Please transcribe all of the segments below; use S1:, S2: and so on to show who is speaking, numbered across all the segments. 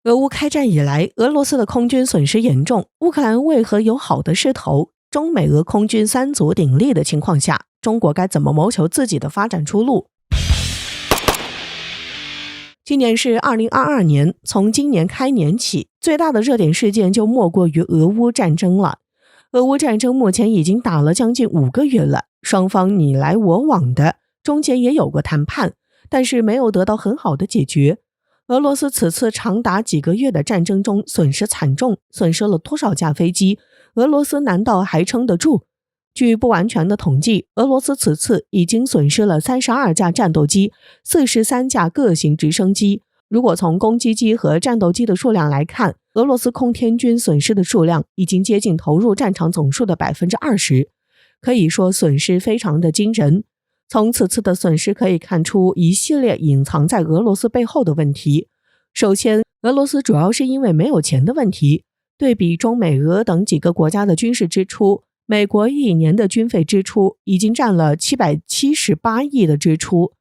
S1: 俄乌开战以来，俄罗斯的空军损失严重，乌克兰为何有好的势头？中美俄空军三足鼎立的情况下，中国该怎么谋求自己的发展出路？今年是2022年，从今年开年起，最大的热点事件就莫过于俄乌战争了。俄乌战争目前已经打了将近5个月了，双方你来我往的，中间也有过谈判，但是没有得到很好的解决。俄罗斯此次长达几个月的战争中损失惨重，损失了多少架飞机？俄罗斯难道还撑得住？据不完全的统计，俄罗斯此次已经损失了32架战斗机、43架各型直升机。如果从攻击机和战斗机的数量来看，俄罗斯空天军损失的数量已经接近投入战场总数的 20%， 可以说损失非常的惊人。从此次的损失可以看出一系列隐藏在俄罗斯背后的问题。首先，俄罗斯主要是因为没有钱的问题。对比中美俄等几个国家的军事支出，美国一年的军费支出已经占了778亿的支出。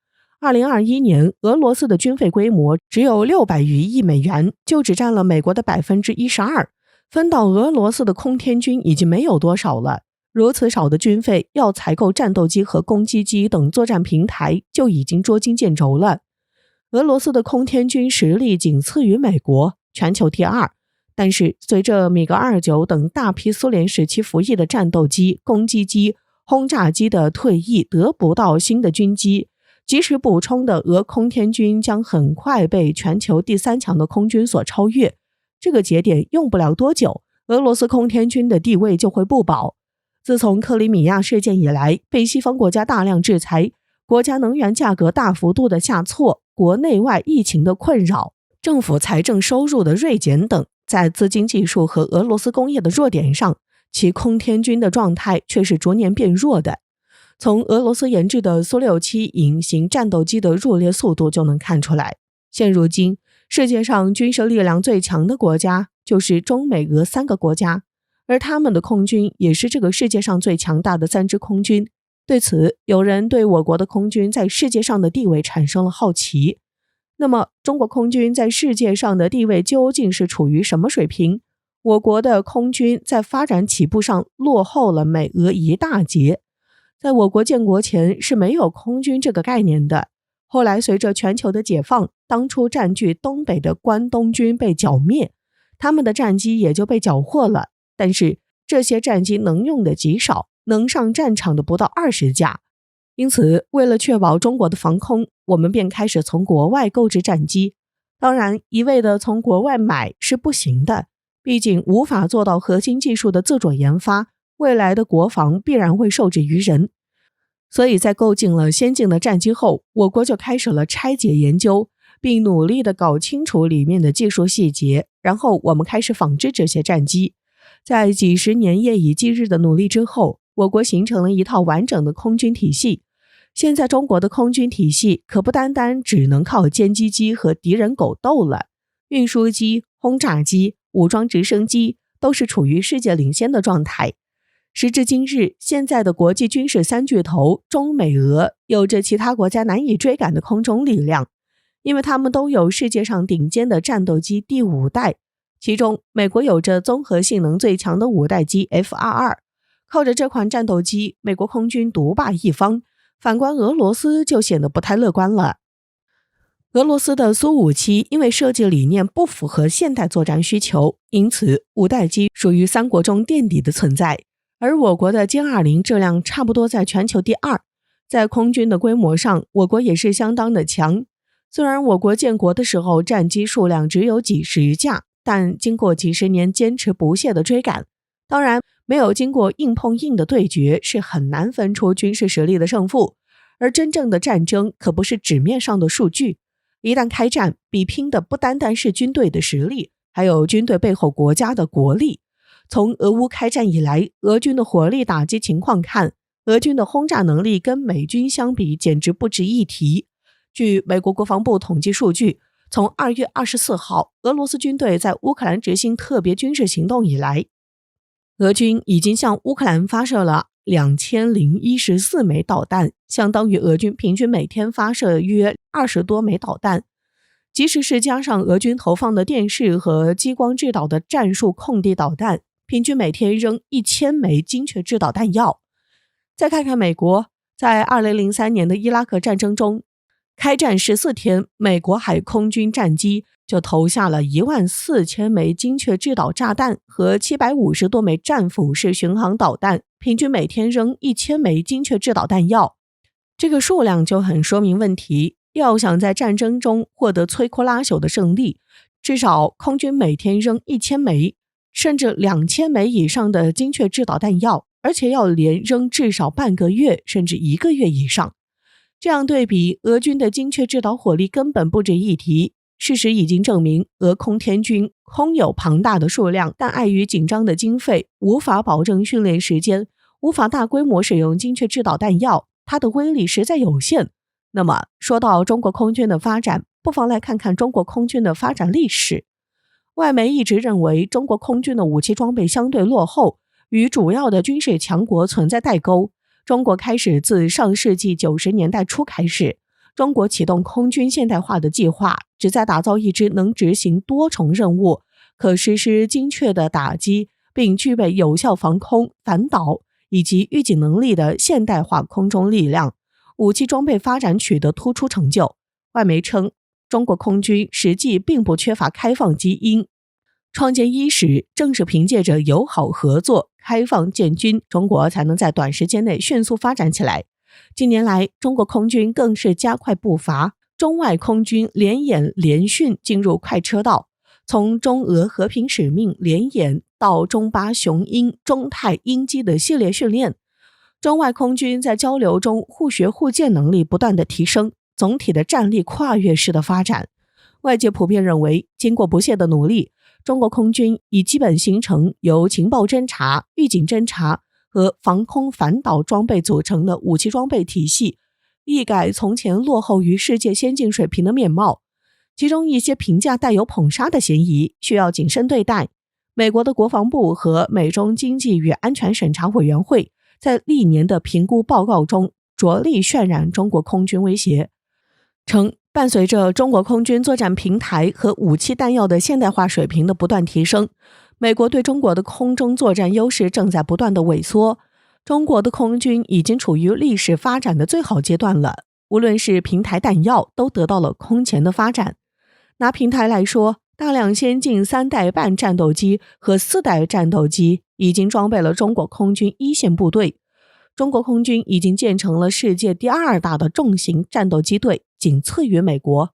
S1: 2021年，俄罗斯的军费规模只有600余亿美元，就只占了美国的 12%， 分到俄罗斯的空天军已经没有多少了。如此少的军费，要采购战斗机和攻击机等作战平台就已经捉襟见肘了。俄罗斯的空天军实力仅次于美国，全球第2。但是随着米格29等大批苏联时期服役的战斗机、攻击机、轰炸机的退役，得不到新的军机，及时补充的俄空天军将很快被全球第3强的空军所超越。这个节点用不了多久，俄罗斯空天军的地位就会不保。自从克里米亚事件以来，被西方国家大量制裁，国家能源价格大幅度的下挫，国内外疫情的困扰，政府财政收入的锐减等，在资金技术和俄罗斯工业的弱点上，其空天军的状态却是逐年变弱的。从俄罗斯研制的苏67隐形战斗机的入列速度就能看出来。现如今，世界上军事力量最强的国家就是中美俄3个国家，而他们的空军也是这个世界上最强大的3支空军。对此，有人对我国的空军在世界上的地位产生了好奇。那么，中国空军在世界上的地位究竟是处于什么水平？我国的空军在发展起步上落后了美俄一大截。在我国建国前是没有空军这个概念的，后来随着全球的解放，当初占据东北的关东军被剿灭，他们的战机也就被缴获了，但是这些战机能用的极少，能上战场的不到20架。因此，为了确保中国的防空，我们便开始从国外购置战机。当然，一味的从国外买是不行的，毕竟无法做到核心技术的自主研发，未来的国防必然会受制于人。所以在购进了先进的战机后，我国就开始了拆解研究，并努力地搞清楚里面的技术细节，然后我们开始仿制这些战机。在几十年夜以继日的努力之后，我国形成了一套完整的空军体系。现在中国的空军体系可不单单只能靠歼击机和敌人狗斗了，运输机、轰炸机、武装直升机都是处于世界领先的状态。时至今日，现在的国际军事3巨头中美俄有着其他国家难以追赶的空中力量，因为他们都有世界上顶尖的战斗机第5代，其中美国有着综合性能最强的5代机 F-22， 靠着这款战斗机，美国空军独霸一方。反观俄罗斯就显得不太乐观了。俄罗斯的苏57因为设计理念不符合现代作战需求，因此5代机属于3国中垫底的存在。而我国的歼20质量差不多在全球第2，在空军的规模上，我国也是相当的强。虽然我国建国的时候战机数量只有几十架，但经过几十年坚持不懈的追赶，当然没有经过硬碰硬的对决，是很难分出军事实力的胜负。而真正的战争可不是纸面上的数据，一旦开战，比拼的不单单是军队的实力，还有军队背后国家的国力。从俄乌开战以来，俄军的火力打击情况看，俄军的轰炸能力跟美军相比简直不值一提。据美国国防部统计数据，从2月24号俄罗斯军队在乌克兰执行特别军事行动以来，俄军已经向乌克兰发射了2014枚导弹，相当于俄军平均每天发射约20多枚导弹。即使是加上俄军投放的电视和激光制导的战术空地导弹，平均每天扔1000枚精确制导弹药。再看看美国，在2003年的伊拉克战争中，开战14天，美国海空军战机就投下了14000枚精确制导炸弹和750多枚战斧式巡航导弹，平均每天扔1000枚精确制导弹药。这个数量就很说明问题，要想在战争中获得摧枯拉朽的胜利，至少空军每天扔1000枚，甚至2000枚以上的精确制导弹药，而且要连扔至少半个月甚至1个月以上。这样对比，俄军的精确制导火力根本不值一提。事实已经证明，俄空天军空有庞大的数量，但碍于紧张的经费，无法保证训练时间，无法大规模使用精确制导弹药，它的威力实在有限。那么，说到中国空军的发展，不妨来看看中国空军的发展历史。外媒一直认为中国空军的武器装备相对落后，与主要的军事强国存在代沟。中国开始自上世纪90年代初开始，中国启动空军现代化的计划，旨在打造一支能执行多重任务、可实施精确的打击，并具备有效防空、反导以及预警能力的现代化空中力量。武器装备发展取得突出成就。外媒称，中国空军实际并不缺乏开放基因。创建伊始，正是凭借着友好合作、开放建军，中国才能在短时间内迅速发展起来。近年来，中国空军更是加快步伐，中外空军联演联训进入快车道，从中俄和平使命联演到中巴雄鹰、中泰鹰击的系列训练，中外空军在交流中互学互鉴能力不断的提升，总体的战力跨越式的发展。外界普遍认为，经过不懈的努力，中国空军已基本形成由情报侦察、预警侦察和防空反导装备组成的武器装备体系，一改从前落后于世界先进水平的面貌。其中一些评价带有捧杀的嫌疑，需要谨慎对待。美国的国防部和美中经济与安全审查委员会在历年的评估报告中着力渲染中国空军威胁，称伴随着中国空军作战平台和武器弹药的现代化水平的不断提升，美国对中国的空中作战优势正在不断的萎缩。中国的空军已经处于历史发展的最好阶段了，无论是平台弹药都得到了空前的发展。拿平台来说，大量先进3代半战斗机和4代战斗机已经装备了中国空军一线部队。中国空军已经建成了世界第2大的重型战斗机队，仅次于美国。